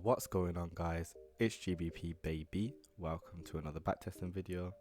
What's going on, guys? It's GBP baby. Welcome to another backtesting video.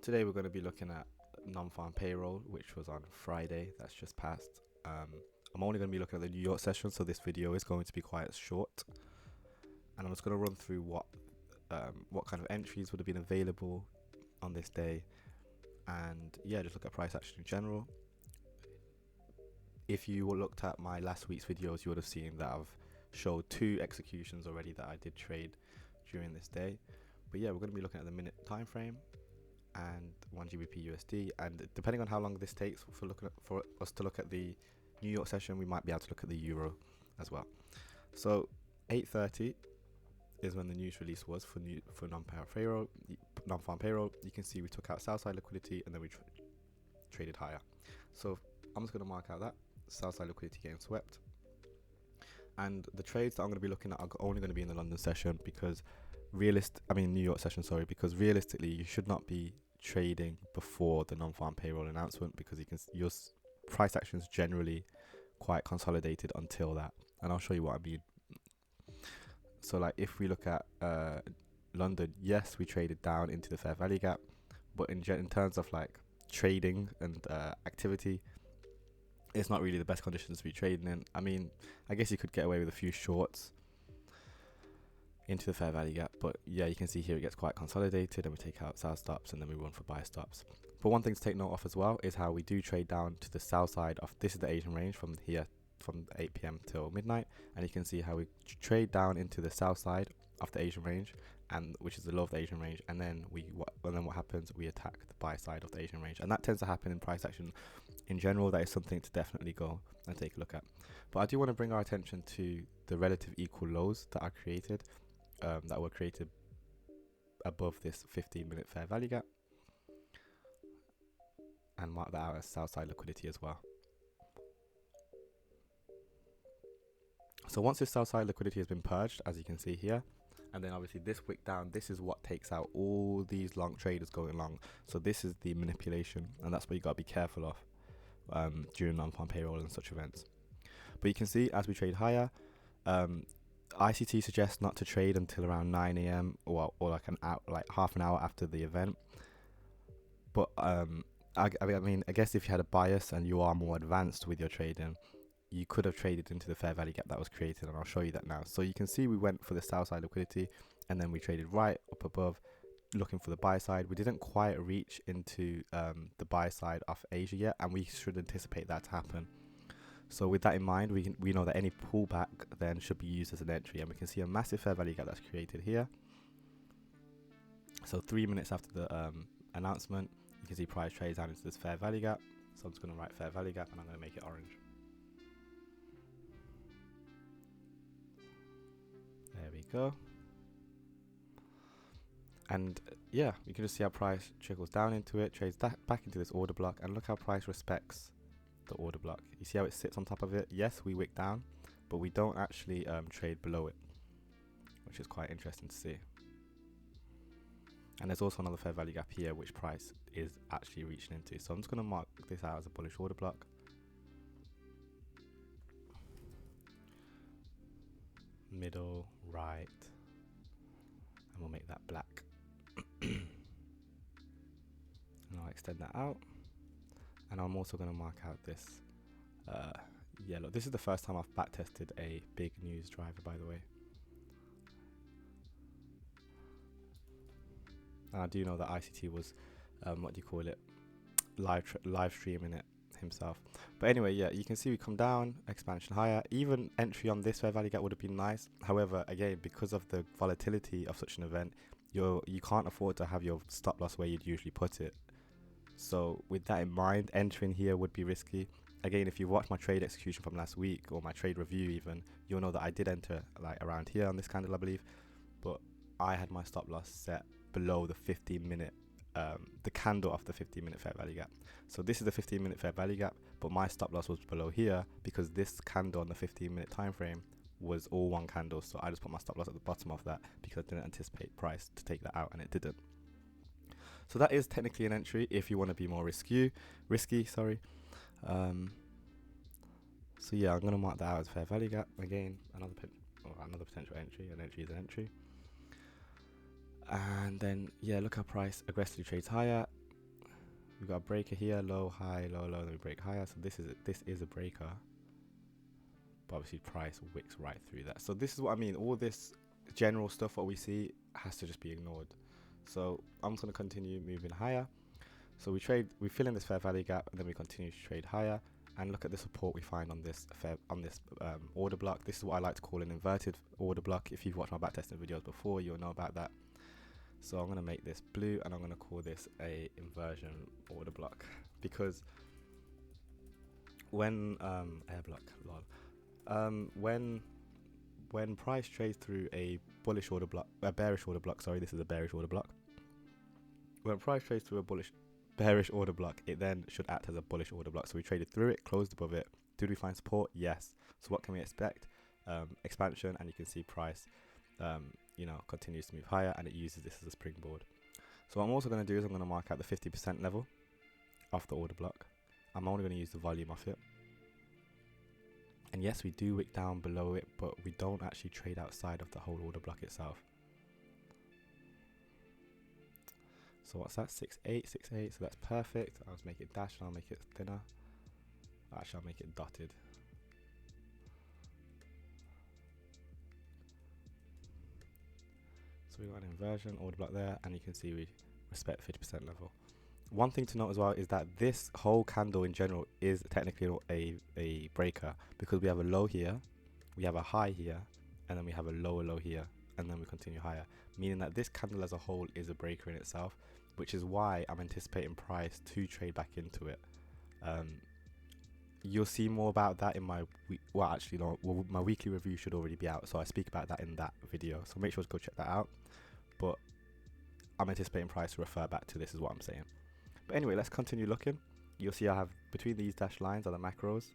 Today we're going to be looking at non-farm payroll, which was on Friday. That's just passed. I'm only going to be looking at the New York session, so this video is going to be quite short. And I'm just going to run through what kind of entries would have been available on this day, and yeah, just look at price action in general. If you looked at my last week's videos, you would have seen that I've showed 2 executions already that I did trade during this day. But yeah, we're going to be looking at the minute time frame and 1 GBP USD, and depending on how long this takes for us to look at the New York session, we might be able to look at the euro as well. So 8:30 is when the news release was for non-farm payroll. You can see we took out sell side liquidity and then we traded higher. So I'm just going to mark out that sell side liquidity getting swept. And the trades that I'm going to be looking at are only going to be in the London session, because New York session, sorry, because realistically you should not be trading before the non-farm payroll announcement, because your price action is generally quite consolidated until that, and I'll show you what I mean. So like if we look at London, yes, we traded down into the fair value gap, but in terms of like trading and activity, it's not really the best conditions to be trading in. I mean, I guess you could get away with a few shorts into the fair value gap, but yeah, you can see here it gets quite consolidated, and we take out sell stops and then we run for buy stops. But one thing to take note of as well is how we do trade down to the sell side of this is the Asian range from here, from 8 p.m. till midnight, and you can see how we trade down into the sell side of the Asian range, and which is the low of the Asian range, and then what happens, we attack the buy side of the Asian range, and that tends to happen in price action in general. That is something to definitely go and take a look at. But I do want to bring our attention to the relative equal lows that are created, that were created above this 15-minute fair value gap, and mark that out as sell side liquidity as well. So once this sell side liquidity has been purged, as you can see here, and then obviously this wick down, this is what takes out all these long traders going long. So this is the manipulation, and that's what you got to be careful of during non-farm payroll and such events. But you can see as we trade higher, ICT suggests not to trade until around 9 a.m. or like half an hour after the event. But I guess if you had a bias and you are more advanced with your trading, you could have traded into the fair value gap that was created, and I'll show you that now. So you can see we went for the sell side liquidity, and then we traded right up above looking for the buy side. We didn't quite reach into the buy side of Asia yet, and we should anticipate that to happen. So with that in mind, we know that any pullback then should be used as an entry, and we can see a massive fair value gap that's created here. So 3 minutes after the announcement, you can see price trades down into this fair value gap. So I'm just going to write fair value gap, and I'm going to make it orange. There we go. And yeah, you can just see how price trickles down into it, trades back into this order block, and look how price respects the order block. You see how it sits on top of it? Yes, we wick down, but we don't actually trade below it, which is quite interesting to see. And there's also another fair value gap here, which price is actually reaching into. So I'm just going to mark this out as a bullish order block. Middle, right, and we'll make that black. And I'll extend that out, and I'm also going to mark out this yellow. This is the first time I've backtested a big news driver, by the way, and I do know that ICT was live streaming it himself. But anyway, yeah, you can see we come down, expansion higher. Even entry on this fair value gap would have been nice. However, again, because of the volatility of such an event, you can't afford to have your stop loss where you'd usually put it. So with that in mind, entering here would be risky. Again, if you've watched my trade execution from last week, or my trade review even, you'll know that I did enter like around here on this candle, I believe, but I had my stop loss set below the 15-minute the candle of the 15-minute fair value gap. So this is the 15-minute fair value gap, but my stop loss was below here because this candle on the 15-minute time frame was all one candle. So I just put my stop loss at the bottom of that because I didn't anticipate price to take that out, and it didn't. So that is technically an entry if you want to be more risky. So yeah, I'm going to mark that out as fair value gap. Again, another or another potential entry. An entry is an entry. And then yeah, look how price aggressively trades higher. We've got a breaker here, low, high, low, low, then we break higher. So this is a breaker. But obviously price wicks right through that. So this is what I mean. All this general stuff what we see has to just be ignored. So I'm just gonna continue moving higher. So we fill in this fair value gap, and then we continue to trade higher. And look at the support we find on this order block. This is what I like to call an inverted order block. If you've watched my backtesting videos before, you'll know about that. So I'm gonna make this blue, and I'm gonna call this a inversion order block, because when air block, lol. When price trades through a bearish order block, sorry, this is a bearish order block. When price trades through a bearish order block, it then should act as a bullish order block. So we traded through it, closed above it. Did we find support? Yes. So what can we expect? Expansion, and you can see price continues to move higher, and it uses this as a springboard. So what I'm also going to do is I'm going to mark out the 50% level off the order block. I'm only going to use the volume of it. And yes, we do wick down below it, but we don't actually trade outside of the whole order block itself. So what's that? 6.8, 6.8. So that's perfect. I'll just make it dashed, and I'll make it thinner. Actually, I'll make it dotted. So we got an inversion order block there, and you can see we respect 50% level. One thing to note as well is that this whole candle in general is technically a breaker, because we have a low here, we have a high here, and then we have a lower low here, and then we continue higher, meaning that this candle as a whole is a breaker in itself, which is why I'm anticipating price to trade back into it. You'll see more about that in my my weekly review should already be out, so I speak about that in that video, so make sure to go check that out. But I'm anticipating price to refer back to this, is what I'm saying. But anyway, let's continue looking. You'll see I have between these dashed lines are the macros,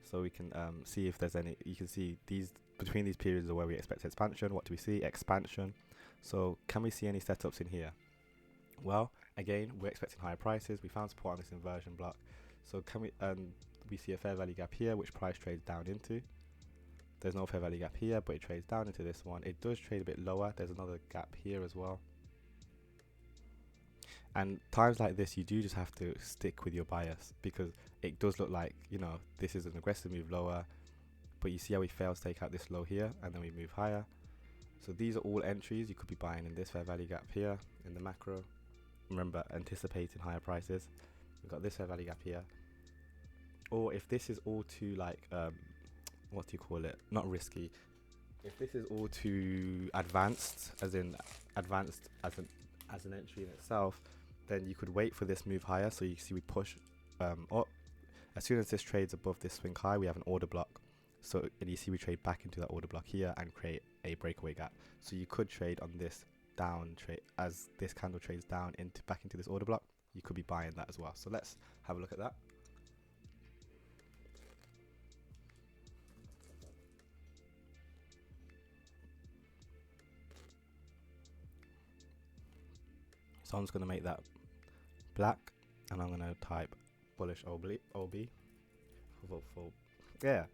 so we can see if there's any. You can see these between these periods are where we expect expansion. What do we see? Expansion. So can we see any setups in here? Well, again, we're expecting higher prices. We found support on this inversion block. So can we see a fair value gap here, which price trades down into. There's no fair value gap here, but it trades down into this one. It does trade a bit lower. There's another gap here as well. And times like this, you do just have to stick with your bias, because it does look like, this is an aggressive move lower, but you see how we fail to take out this low here, and then we move higher. So these are all entries you could be buying in this fair value gap here in the macro. Remember, anticipating higher prices. We've got this fair value gap here. Or if this is all too what do you call it? Not risky. If this is all too advanced, as an entry in itself, then you could wait for this move higher. So you see we push up. As soon as this trades above this swing high, we have an order block. So and you see we trade back into that order block here and create a breakaway gap. So you could trade on this down trade as this candle trades down back into this order block. You could be buying that as well. So let's have a look at that. So I'm just going to make that black, and I'm going to type bullish OB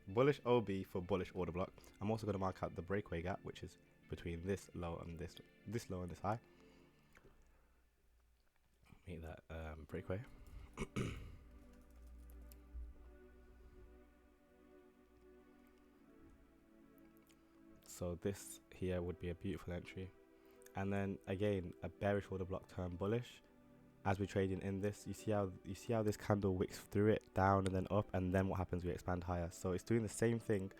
bullish OB for bullish order block. I'm also going to mark out the breakaway gap, which is between this low and this low and this high. Make that breakaway. So this here would be a beautiful entry. And then again, a bearish order block turn bullish. As we're trading in this, you see how this candle wicks through it, down and then up, and then what happens? We expand higher. So it's doing the same thing.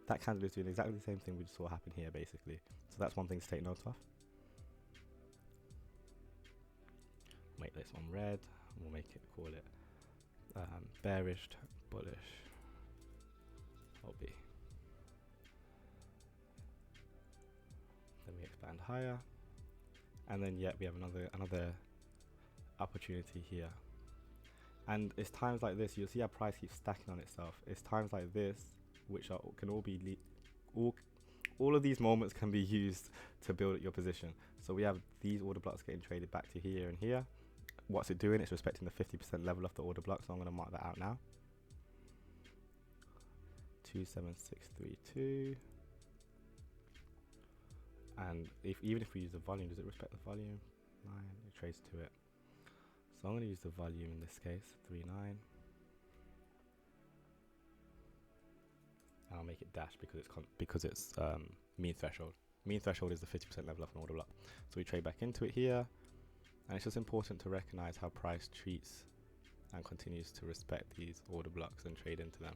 That candle is doing exactly the same thing we just saw happen here, basically. So that's one thing to take note of. Make this one red. We'll call it bearish, bullish, OB. Then we expand higher. And then we have another opportunity here. And it's times like this, you'll see how price keeps stacking on itself. It's times like this which can all be all of these moments can be used to build your position. So we have these order blocks getting traded back to here and here. What's it doing? It's respecting the 50% level of the order block. So I'm going to mark that out now. 27632. And even if we use the volume, does it respect the volume? 9, it trades to it. So I'm going to use the volume in this case, 3.9. And I'll make it dash because it's mean threshold. Mean threshold is the 50% level of an order block. So we trade back into it here, and it's just important to recognize how price treats and continues to respect these order blocks and trade into them.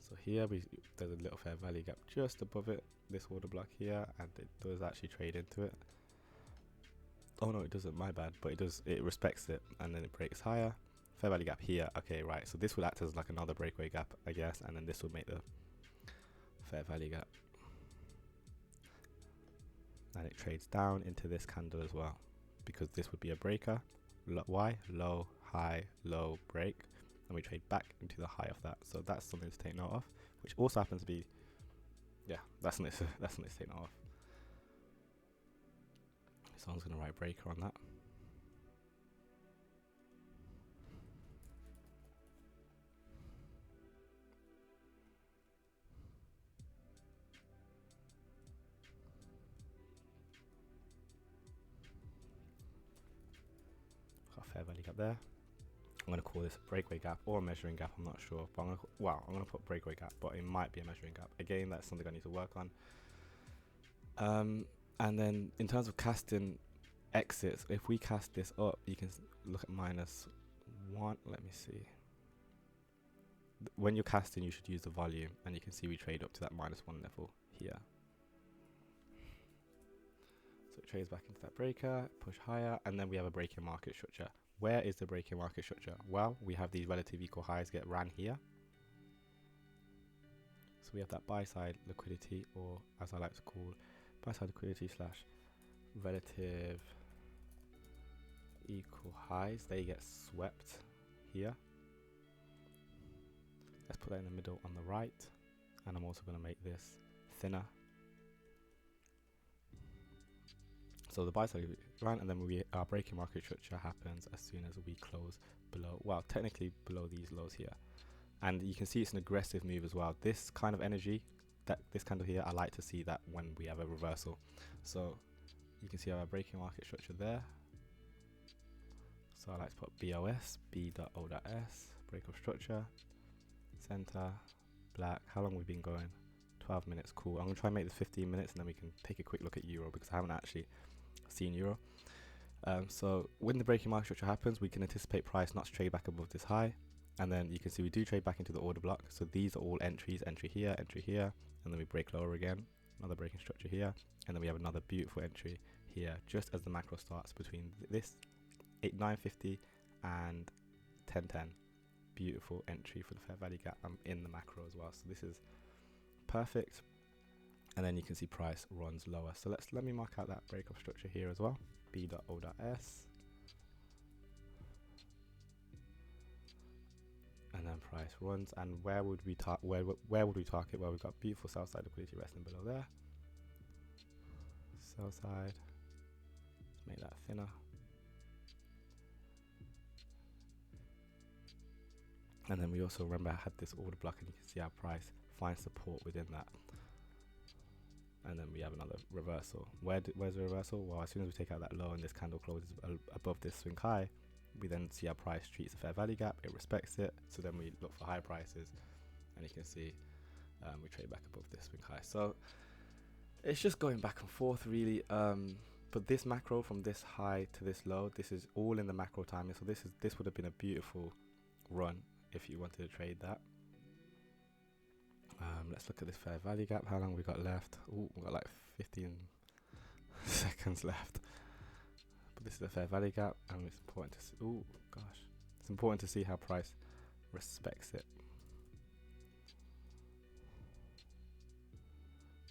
So here there's a little fair value gap just above it, this order block here, and it does actually trade into it. Oh no, it doesn't, my bad, but it respects it, and then it breaks higher. Fair value gap here, okay, right, so this will act as like another breakaway gap, I guess, and then this will make the fair value gap. And it trades down into this candle as well, because this would be a breaker. Why? Low, high, low, break, and we trade back into the high of that. So that's something to take note of, which also happens to be, yeah, that's something to take note of. Someone's going to write breaker on that. Got a fair value gap there. I'm going to call this a breakaway gap or a measuring gap, I'm not sure, but I'm going to put breakaway gap, but it might be a measuring gap. Again, that's something I need to work on. And then in terms of casting exits, if we cast this up, you can look at -1. Let me see. When you're casting, you should use the volume, and you can see we trade up to that -1 level here. So it trades back into that breaker, push higher, and then we have a breaking market structure. Where is the breaking market structure? Well, we have these relative equal highs get ran here. So we have that buy side liquidity, or as I like to call, buy side liquidity / relative equal highs. They get swept here. Let's put that in the middle on the right, and I'm also going to make this thinner. So the buy side ran, and then our breaking market structure happens as soon as we close below, well, technically below these lows here. And you can see it's an aggressive move as well. This kind of energy, this candle here, I like to see that when we have a reversal. So you can see our breaking market structure there. So I like to put BOS, B.O.S, break of structure, center, black. How long we've been going? 12 minutes, cool. I'm going to try and make this 15 minutes, and then we can take a quick look at Euro, because I haven't actually seen Euro. So when the breaking market structure happens, we can anticipate price not to trade back above this high. And then you can see we do trade back into the order block. So these are all entries, entry here, and then we break lower again, another breaking structure here, and then we have another beautiful entry here, just as the macro starts between this 950 and 1010. Beautiful entry for the fair value gap. I'm in the macro as well, so this is perfect. And then you can see price runs lower. So let me mark out that break of structure here as well, B.O.S. And then price runs, and where would we target? Well, we've got beautiful sell side liquidity resting below there. Sell side, let's make that thinner. And then we also, remember, I had this order block, and you can see our price finds support within that. And then we have another reversal. Where's the reversal? Well, as soon as we take out that low and this candle closes above this swing high, we then see our price treats a fair value gap, it respects it, so then we look for high prices, and you can see we trade back above this swing high. So it's just going back and forth really, but this macro from this high to this low, this is all in the macro timing, so this would have been a beautiful run if you wanted to trade that. Let's look at this fair value gap. How long we got left? Ooh, we've got like 15 seconds left. But this is a fair value gap, and it's important to see. Ooh, gosh, it's important to see how price respects it.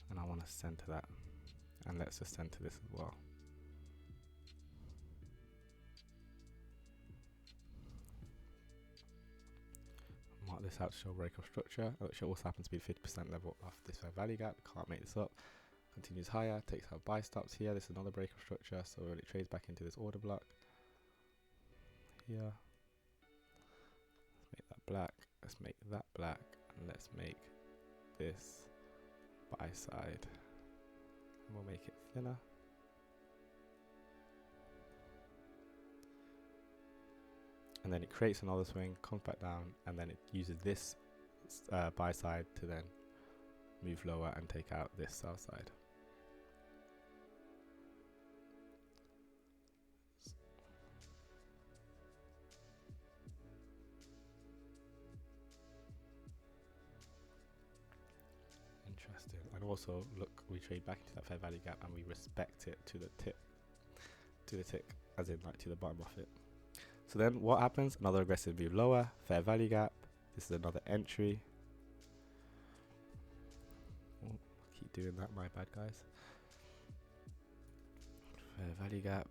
And I want to center that, and let's just center this as well. Mark this out to show break of structure, which also happens to be 50% level of this fair value gap. Can't make this up. Continues higher, takes out buy stops here. This is another break of structure, so it trades back into this order block here. Let's make that black. Let's make that black, and let's make this buy side. And we'll make it thinner. And then it creates another swing, comes back down, and then it uses this buy side to then move lower and take out this sell side. Interesting. And also, look, we trade back into that fair value gap and we respect it to the tick, as in like to the bottom of it. So then what happens? Another aggressive move lower, fair value gap. This is another entry. Oh, keep doing that, my bad guys. Fair value gap,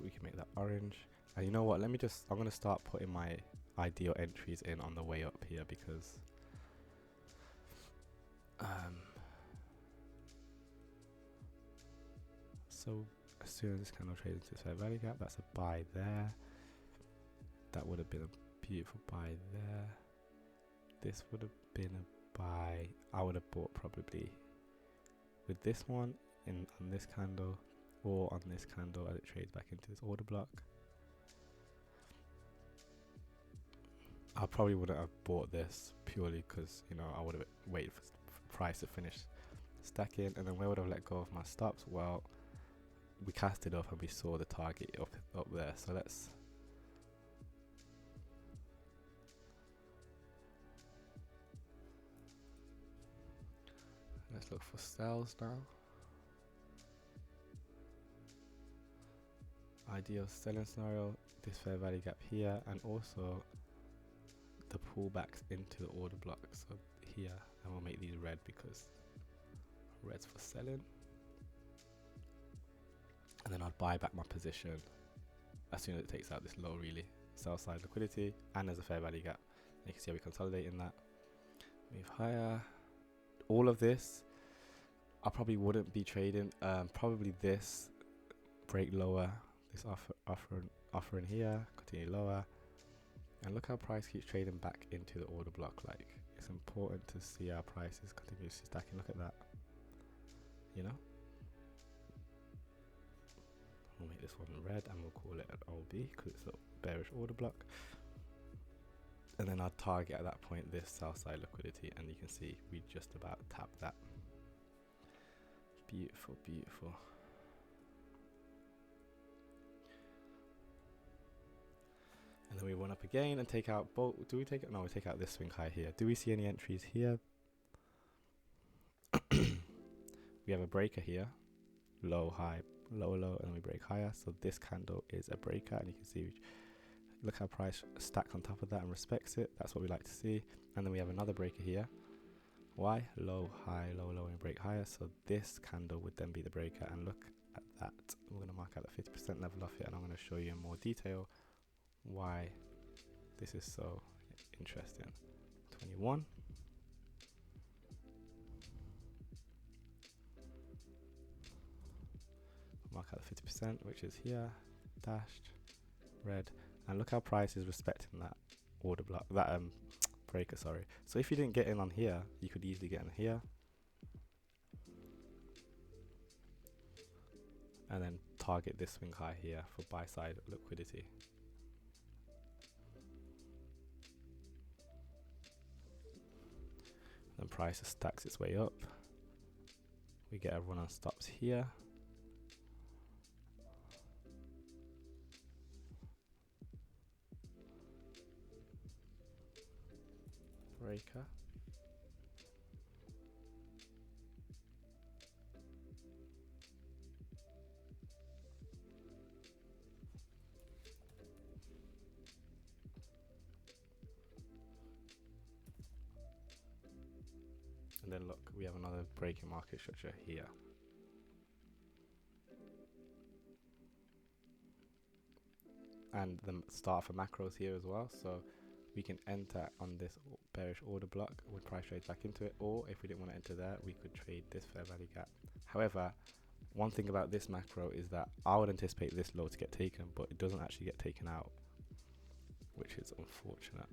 we can make that orange. And you know what, I'm gonna start putting my ideal entries in on the way up here, because so as soon as this candle trades into this fair value gap, that's a buy there. That would have been a beautiful buy there. This would have been a buy. I would have bought probably with this one on this candle, or on this candle as it trades back into this order block. I probably wouldn't have bought this purely because, you know, I would have waited for price to finish stacking, and then where would I have let go of my stops? Well, we cast it up and we saw the target up there. So let's look for sells now. Ideal selling scenario, this fair value gap here, and also the pullbacks into the order block. So here, and we'll make these red because red's for selling. And then I'll buy back my position as soon as it takes out this low, really, sell side liquidity, and there's a fair value gap. And you can see how we consolidate in that. Move higher. All of this, I probably wouldn't be trading. Probably this break lower, this offer in here, continue lower, and look how price keeps trading back into the order block. Like, it's important to see our prices continuously stacking. Look at that, you know. We'll make this one red and we'll call it an OB because it's a bearish order block. And then I'll target at that point this sell side liquidity, and you can see we just about tapped that. Beautiful, beautiful. And then we run up again and take out both. Do we take it? No, we take out this swing high here. Do we see any entries here? We have a breaker here, low, high, low, low, and then we break higher. So this candle is a breaker, and you can see, look how price stacks on top of that and respects it. That's what we like to see. And then we have another breaker here. Why? Low, high, low, low, and break higher. So this candle would then be the breaker. And look at that. We're going to mark out the 50% level off it, and I'm going to show you in more detail why this is so interesting. 21. Mark out the 50%, which is here, dashed, red, and look how price is respecting that order block, that breaker, sorry. So if you didn't get in on here, you could easily get in here, and then target this swing high here for buy side liquidity. Then price stacks its way up. We get a run on stops here. Breaker. And then look, we have another breaking market structure here. And the start for macros here as well. So we can enter on this bearish order block with price trades back into it, or if we didn't want to enter there, we could trade this fair value gap. However, one thing about this macro is that I would anticipate this low to get taken, but it doesn't actually get taken out, which is unfortunate.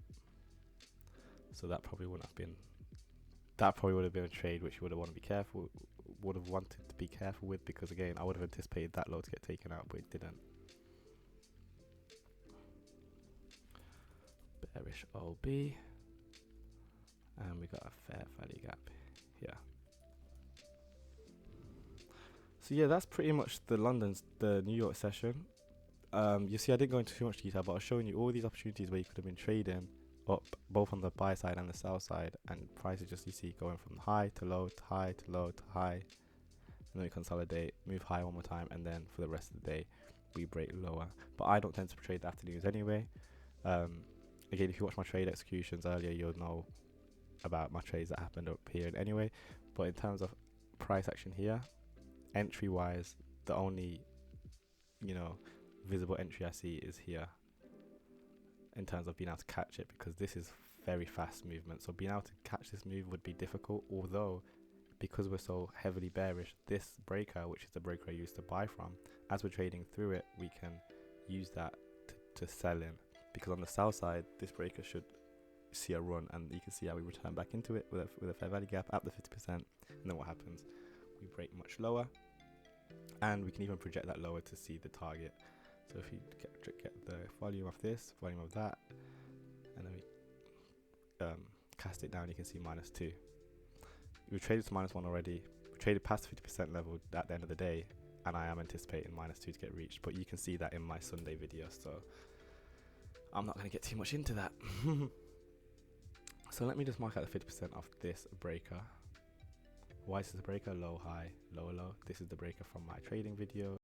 So that probably wouldn't have been that probably would have been a trade which you would have wanted to be careful, would have wanted to be careful with, because again, I would have anticipated that low to get taken out, but it didn't. Bearish OB, and we got a fair value gap here. So yeah, that's pretty much the New York session. You see, I didn't go into too much detail, but I was showing you all these opportunities where you could have been trading up, both on the buy side and the sell side, and prices just, you see, going from high to low to high to low to high, and then we consolidate, move high one more time, and then for the rest of the day we break lower. But I don't tend to trade the afternoons anyway. Again, if you watch my trade executions earlier, you'll know about my trades that happened up here anyway. But in terms of price action here, entry wise, the only, you know, visible entry I see is here, in terms of being able to catch it, because this is very fast movement, so being able to catch this move would be difficult. Although, because we're so heavily bearish, this breaker, which is the breaker I used to buy from, as we're trading through it, we can use that to sell in, because on the sell side, this breaker should see a run, and you can see how we return back into it with a fair value gap at the 50%, and then what happens, we break much lower, and we can even project that lower to see the target. So if you get the volume of this, volume of that, and then we cast it down, you can see -2. We traded to -1 already. We traded past the 50% level at the end of the day, and I am anticipating -2 to get reached. But you can see that in my Sunday video, so I'm not going to get too much into that. So let me just mark out the 50% of this breaker. Why is this a breaker? Low, high, low, low. This is the breaker from my trading video.